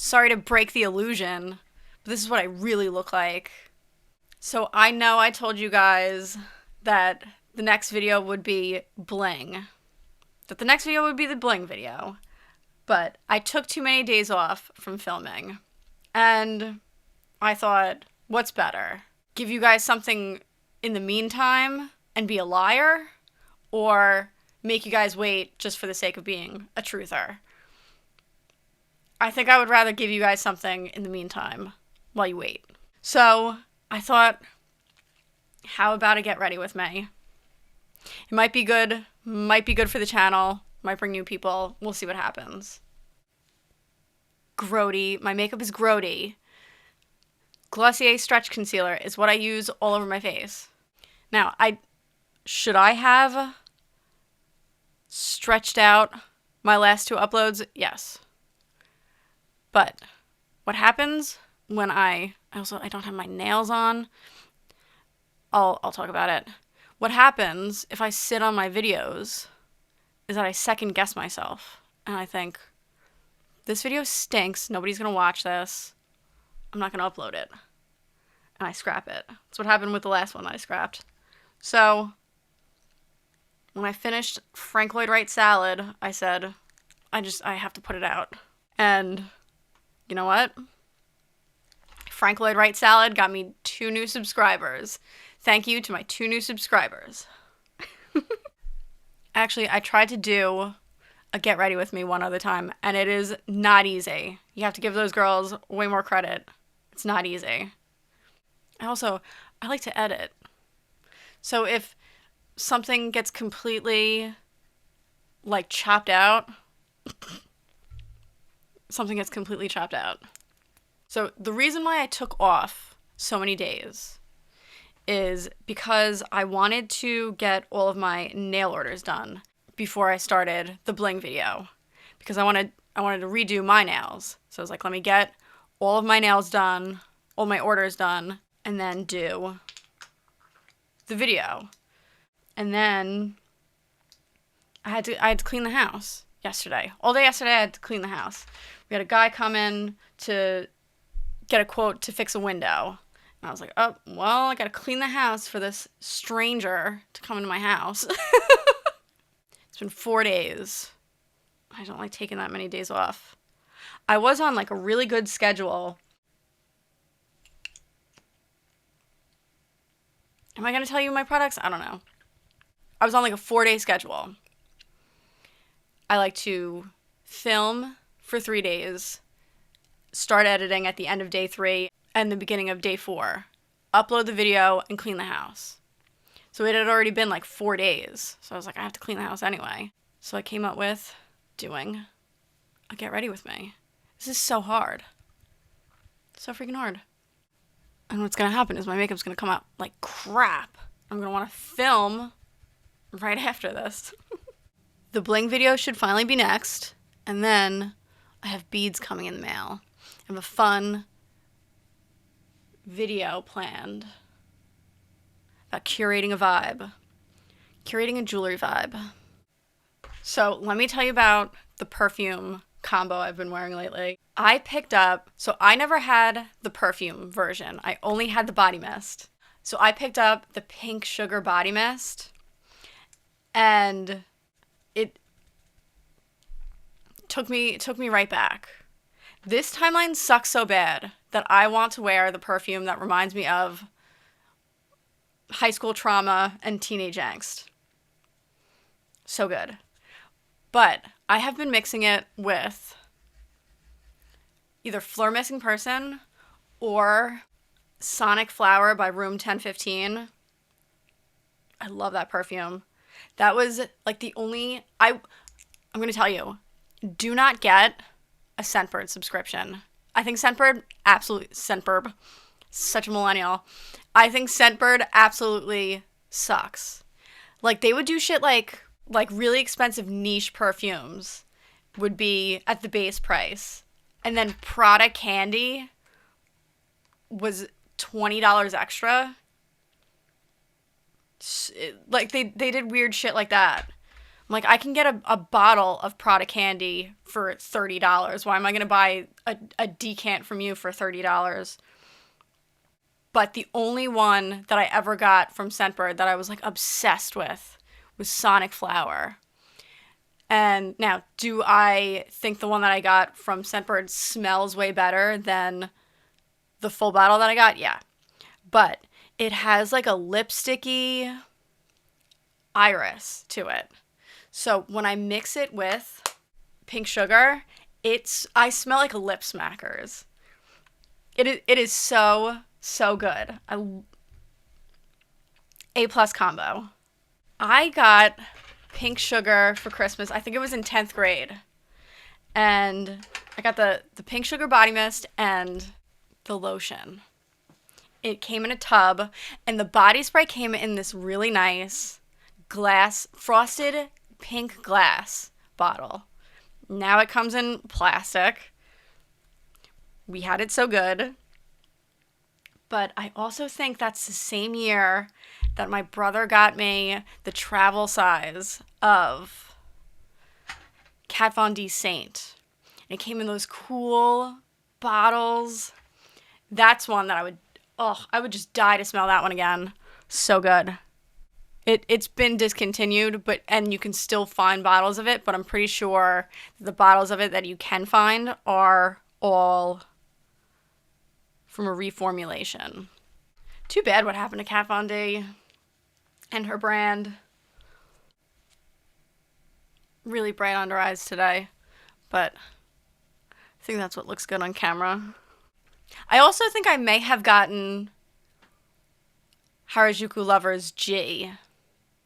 Sorry to break the illusion, but this is what I really look like. So I know I told you guys that the next video would be bling. That the next video would be the bling video. But I took too many days off from filming. And I thought, what's better? Give you guys something in the meantime and be a liar? Or make you guys wait just for the sake of being a truther? I think I would rather give you guys something in the meantime while you wait. So I thought, how about a get ready with me? It might be good for the channel, might bring new people, we'll see what happens. Grody, my makeup is Grody. Glossier Stretch Concealer is what I use all over my face. Now, should I have stretched out my last two uploads? Yes. But what happens when I don't have my nails on? I'll talk about it. What happens if I sit on my videos is that I second guess myself. And I think, this video stinks. Nobody's going to watch this. I'm not going to upload it. And I scrap it. That's what happened with the last one that I scrapped. So, when I finished Frank Lloyd Wright salad, I said, I have to put it out. And you know what? Frank Lloyd Wright salad got me 2 new subscribers. Thank you to my 2 new subscribers. Actually, I tried to do a get ready with me one other time, and it is not easy. You have to give those girls way more credit. It's not easy. Also, I like to edit. So if something gets completely, like, chopped out, something gets completely chopped out. So the reason why I took off so many days is because I wanted to get all of my nail orders done before I started the bling video, because I wanted to redo my nails. So I was like, let me get all of my nails done, all my orders done, and then do the video. And then I had to clean the house yesterday. All day yesterday I had to clean the house. We had a guy come in to get a quote to fix a window. And I was like, oh, well, I gotta clean the house for this stranger to come into my house. It's been 4 days. I don't like taking that many days off. I was on like a really good schedule. Am I gonna tell you my products? I don't know. I was on like a 4-day schedule. I like to film for 3 days, start editing at the end of day 3 and the beginning of day 4, upload the video, and clean the house. So it had already been like 4 days. So I was like, I have to clean the house anyway. So I came up with doing a get ready with me. This is so hard. So freaking hard. And what's going to happen is my makeup's going to come out like crap. I'm going to want to film right after this. The bling video should finally be next. And then I have beads coming in the mail. I have a fun video planned about curating a vibe. Curating a jewelry vibe. So let me tell you about the perfume combo I've been wearing lately. I picked up, so I never had the perfume version. I only had the body mist. So I picked up the pink sugar body mist, and it took me right back. This timeline sucks so bad that I want to wear the perfume that reminds me of high school trauma and teenage angst. So good. But I have been mixing it with either Fleur Missing Person or Sonic Flower by Room 1015. I love that perfume. That was like the only... I'm going to tell you, do not get a Scentbird subscription. I think Scentbird, such a millennial. I think Scentbird absolutely sucks. Like, they would do shit like really expensive niche perfumes would be at the base price. And then Prada Candy was $20 extra. Like, they did weird shit like that. I'm like, I can get a bottle of Prada candy for $30. Why am I going to buy a decant from you for $30? But the only one that I ever got from Scentbird that I was like obsessed with was Sonic Flower. And now, do I think the one that I got from Scentbird smells way better than the full bottle that I got? Yeah. But it has like a lipsticky iris to it. So when I mix it with pink sugar, I smell like lip smackers. It is so good. A+ combo. I got pink sugar for Christmas. I think it was in 10th grade. And I got the pink sugar body mist and the lotion. It came in a tub, and the body spray came in this really nice glass, frosted pink glass bottle. Now it comes in plastic. We had it so good. But I also think that's the same year that my brother got me the travel size of Kat Von D Saint. And it came in those cool bottles. That's one that I would just die to smell that one again. So good. It's been discontinued, and you can still find bottles of it, but I'm pretty sure the bottles of it that you can find are all from a reformulation. Too bad what happened to Kat Von D and her brand. Really bright under eyes today, but I think that's what looks good on camera. I also think I may have gotten Harajuku Lovers G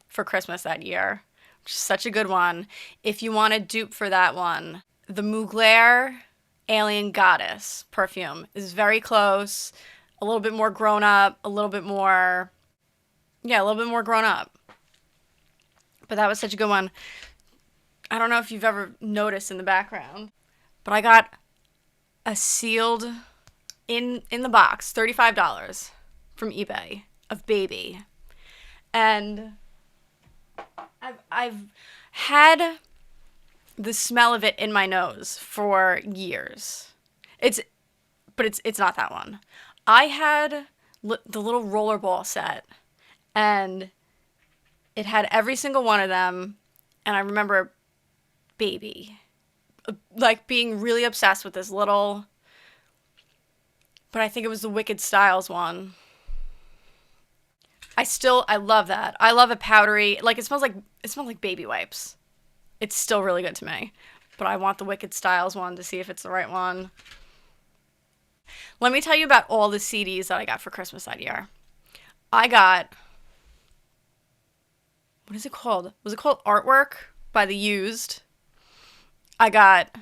for Christmas that year, which is such a good one. If you want a dupe for that one, the Mugler Alien Goddess perfume is very close, a little bit more grown up, a little bit more grown up. But that was such a good one. I don't know if you've ever noticed in the background, but I got a sealed in the box, $35 from eBay of Baby. And I've had the smell of it in my nose for years. It's not that one. I had the little rollerball set, and it had every single one of them, and I remember Baby, like being really obsessed with this little, but I think it was the Wicked Styles one. I love that. I love a powdery, like it smells like baby wipes. It's still really good to me, but I want the Wicked Styles one to see if it's the right one. Let me tell you about all the CDs that I got for Christmas that year. I got, what is it called? Was it called Artwork by The Used? I got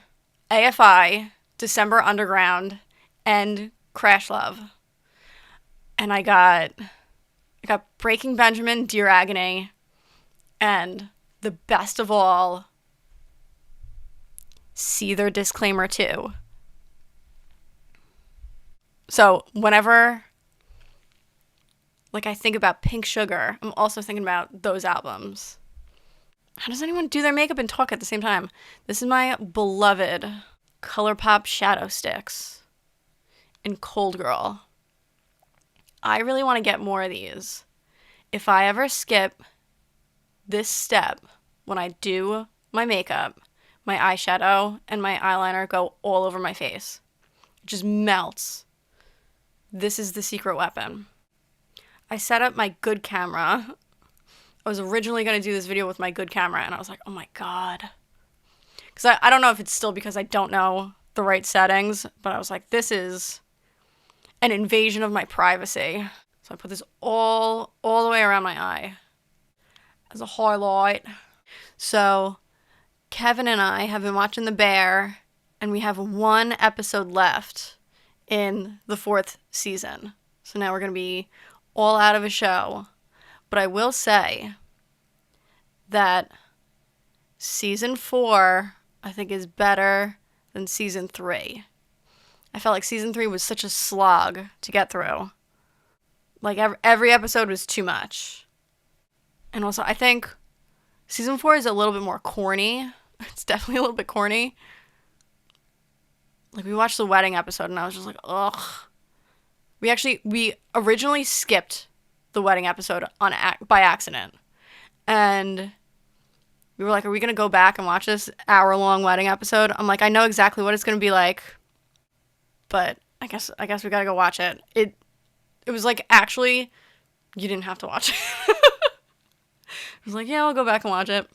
AFI, December Underground, and Crash Love. And I got Breaking Benjamin, Dear Agony, and the best of all, See Their Disclaimer 2. So whenever I think about Pink Sugar, I'm also thinking about those albums. How does anyone do their makeup and talk at the same time? This is my beloved ColourPop Shadow Sticks in Cold Girl. I really want to get more of these. If I ever skip this step when I do my makeup, my eyeshadow and my eyeliner go all over my face. It just melts. This is the secret weapon. I set up my good camera. I was originally going to do this video with my good camera, and I was like, oh my God. Because I don't know if it's still because I don't know the right settings, but I was like, this is an invasion of my privacy. So I put this all the way around my eye as a highlight. So Kevin and I have been watching The Bear, and we have one episode left in the 4th season. So now we're going to be all out of a show. But I will say that season 4, I think, is better than season 3. I felt like season 3 was such a slog to get through. Like every episode was too much. And also, I think Season 4 is a little bit more corny. It's definitely a little bit corny. Like, we watched the wedding episode, and I was just like, ugh. We originally skipped the wedding episode by accident. And we were like, are we going to go back and watch this hour-long wedding episode? I'm like, I know exactly what it's going to be like, but I guess we got to go watch it. It was like, actually, you didn't have to watch it. I was like, yeah, I'll go back and watch it.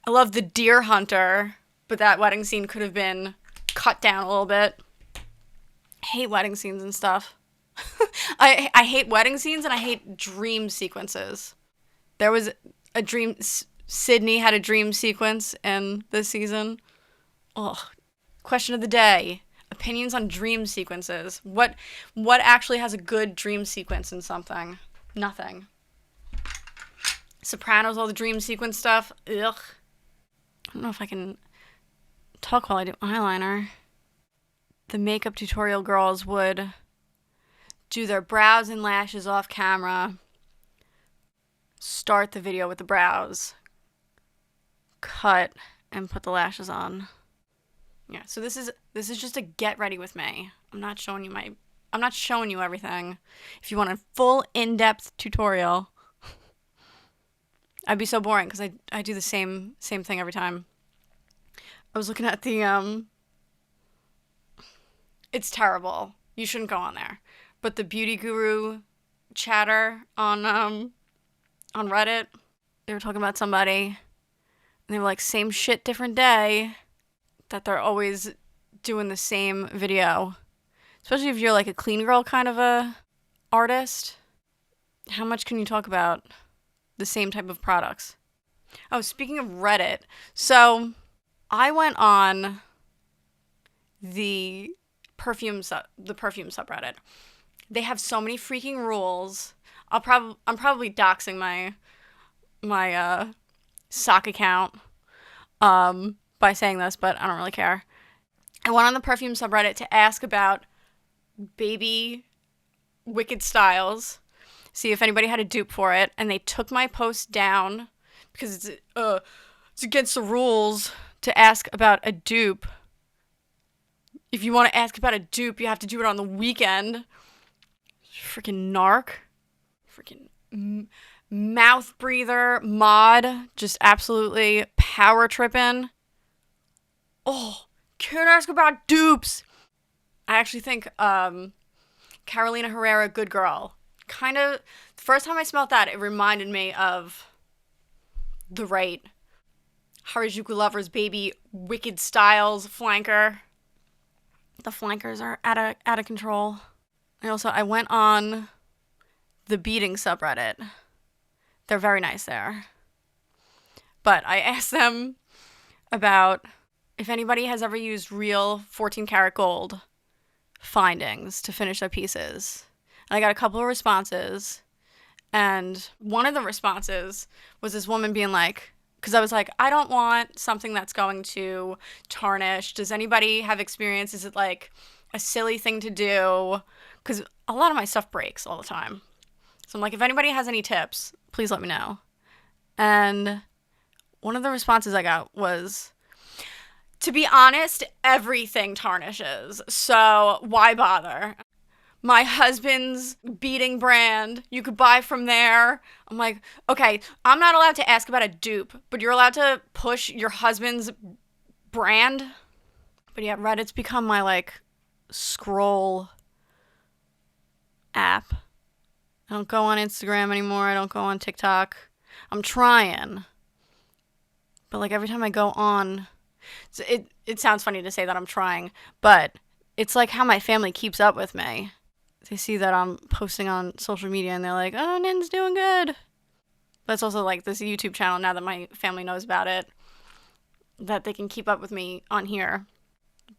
I love the deer hunter, but that wedding scene could have been cut down a little bit. I hate wedding scenes and stuff. I hate wedding scenes, and I hate dream sequences. There was a dream... Sydney had a dream sequence in this season. Ugh. Question of the day. Opinions on dream sequences. What actually has a good dream sequence in something? Nothing. Sopranos, all the dream sequence stuff. Ugh. I don't know if I can talk while I do eyeliner. The makeup tutorial girls would do their brows and lashes off camera. Start the video with the brows. Cut and put the lashes on. Yeah, so this is just a get ready with me. I'm not showing you everything. If you want a full in-depth tutorial, I'd be so boring because I do the same thing every time. I was looking at the it's terrible. You shouldn't go on there. But the beauty guru chatter on Reddit, they were talking about somebody, and they were like, same shit, different day, that they're always doing the same video. Especially if you're like a clean girl kind of a artist. How much can you talk about the same type of products? Oh, speaking of Reddit, so I went on the Perfume subreddit. They have so many freaking rules. I'm probably doxing my sock account by saying this, but I don't really care. I went on the Perfume subreddit to ask about baby wicked styles, see if anybody had a dupe for it, and they took my post down because it's against the rules to ask about a dupe. If you want to ask about a dupe, you have to do it on the weekend. Freaking narc. Freaking mouth breather mod. Just absolutely power tripping. Oh, can't ask about dupes. I actually think Carolina Herrera, Good Girl. Kind of, the first time I smelled that, it reminded me of the right Harajuku Lover's Baby Wicked Styles flanker. The flankers are out of control. And also, I went on the beading subreddit. They're very nice there. But I asked them about if anybody has ever used real 14 karat gold findings to finish their pieces. And I got a couple of responses. And one of the responses was this woman being like, because I was like, I don't want something that's going to tarnish. Does anybody have experience? Is it like a silly thing to do? Because a lot of my stuff breaks all the time. So I'm like, if anybody has any tips, please let me know. And one of the responses I got was, to be honest, everything tarnishes. So why bother? My husband's beading brand, you could buy from there. I'm like, okay, I'm not allowed to ask about a dupe, but you're allowed to push your husband's brand. But yeah, Reddit's become my like scroll app. I don't go on Instagram anymore. I don't go on TikTok. I'm trying. But like every time I go on, it sounds funny to say that I'm trying, but it's like how my family keeps up with me. They see that I'm posting on social media and they're like, oh, Nin's doing good. That's also like this YouTube channel, now that my family knows about it, that they can keep up with me on here.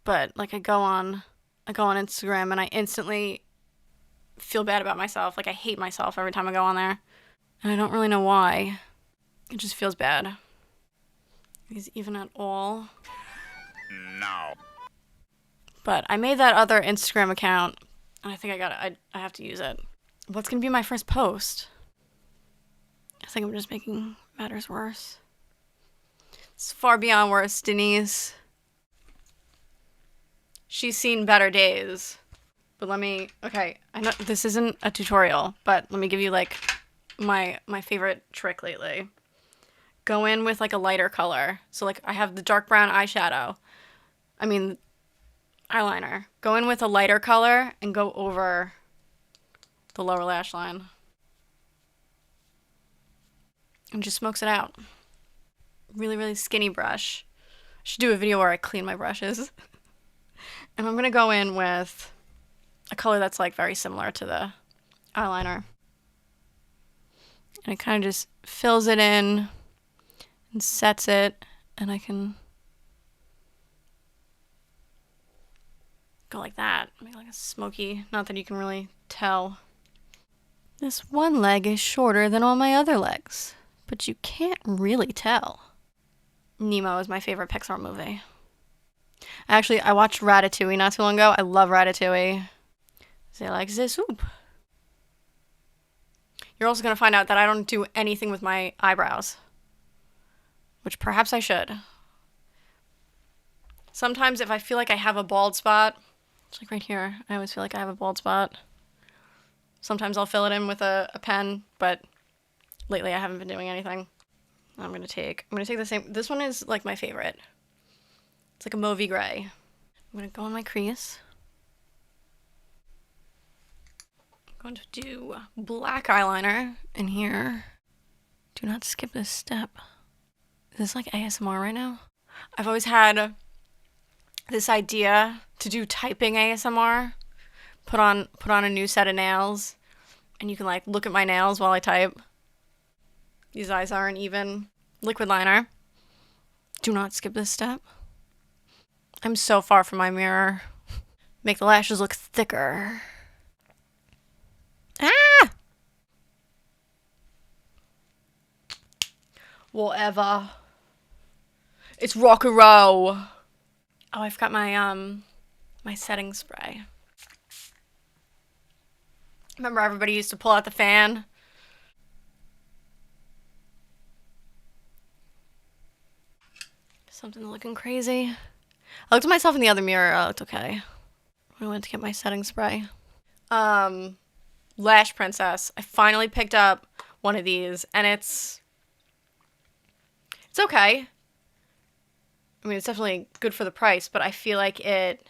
But like I go on Instagram and I instantly feel bad about myself. Like I hate myself every time I go on there. And I don't really know why. It just feels bad. Is even at all? No. But I made that other Instagram account, and I think I have to use it. What's gonna be my first post? I think I'm just making matters worse. It's far beyond worse, Denise. She's seen better days. But okay, I know this isn't a tutorial, but let me give you like my favorite trick lately. Go in with like a lighter color. So like I have the dark brown eyeliner. Go in with a lighter color and go over the lower lash line. And just smokes it out. Really, really skinny brush. I should do a video where I clean my brushes. And I'm going to go in with a color that's like very similar to the eyeliner. And it kind of just fills it in and sets it. And I can go like that. Make like a smoky, not that you can really tell. This one leg is shorter than all my other legs, but you can't really tell. Nemo is my favorite Pixar movie. Actually, I watched Ratatouille not too long ago. I love Ratatouille. They like the soup. You're also going to find out that I don't do anything with my eyebrows, which perhaps I should. Sometimes if I feel like I have a bald spot, it's like right here, I always feel like I have a bald spot. Sometimes I'll fill it in with a pen, but lately I haven't been doing anything. I'm going to take the same, this one is like my favorite. It's like a mauvey gray. I'm going to go on my crease. I'm going to do black eyeliner in here. Do not skip this step. Is this like ASMR right now? I've always had this idea to do typing ASMR. Put on a new set of nails, and you can like look at my nails while I type. These eyes aren't even. Liquid liner. Do not skip this step. I'm so far from my mirror. Make the lashes look thicker. Ah! Whatever. It's rock and roll. Oh, I forgot my setting spray. Remember everybody used to pull out the fan? Something looking crazy. I looked at myself in the other mirror. I looked okay. I went to get my setting spray. Lash Princess. I finally picked up one of these, and it's okay. I mean, it's definitely good for the price, but I feel like it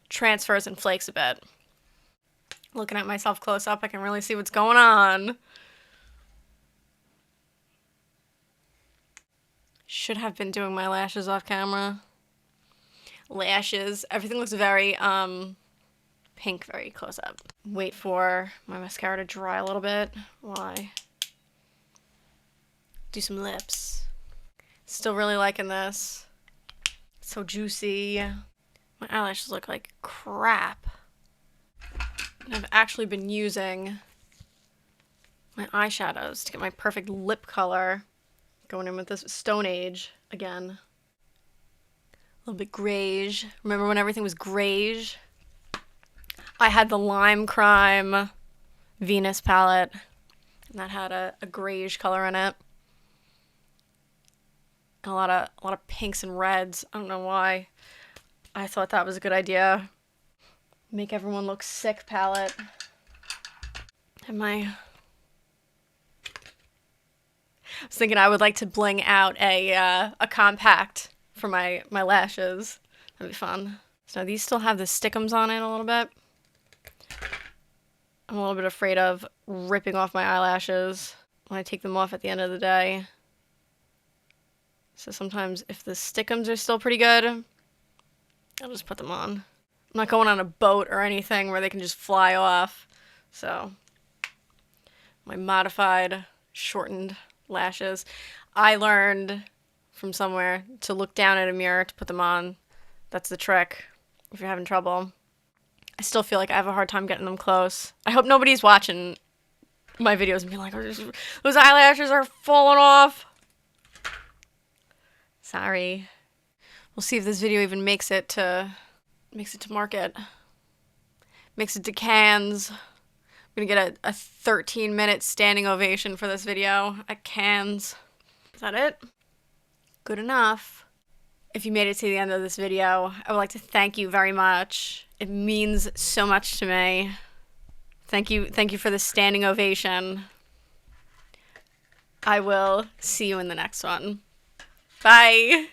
transfers and flakes a bit. Looking at myself close up, I can really see what's going on. Should have been doing my lashes off camera. Lashes. Everything looks very pink, very close up. Wait for my mascara to dry a little bit. Why? Do some lips. Still really liking this. So juicy. My eyelashes look like crap. And I've actually been using my eyeshadows to get my perfect lip color. Going in with this Stone Age again. A little bit greige. Remember when everything was greige? I had the Lime Crime Venus palette, and that had a greige color in it. And a lot of pinks and reds. I don't know why. I thought that was a good idea. Make everyone look sick palette. And I was thinking I would like to bling out a compact for my lashes. That'd be fun. So these still have the stickums on it a little bit. I'm a little bit afraid of ripping off my eyelashes when I take them off at the end of the day. So sometimes if the stickums are still pretty good, I'll just put them on. I'm not going on a boat or anything where they can just fly off. So my modified, shortened lashes. I learned from somewhere to look down at a mirror to put them on. That's the trick if you're having trouble. I still feel like I have a hard time getting them close. I hope nobody's watching my videos and being like, oh, those eyelashes are falling off. Sorry. We'll see if this video even makes it to market. Makes it to Cannes. I'm gonna get a 13-minute standing ovation for this video at Cannes. Is that it? Good enough. If you made it to the end of this video, I would like to thank you very much. It means so much to me. Thank you for the standing ovation. I will see you in the next one. Bye!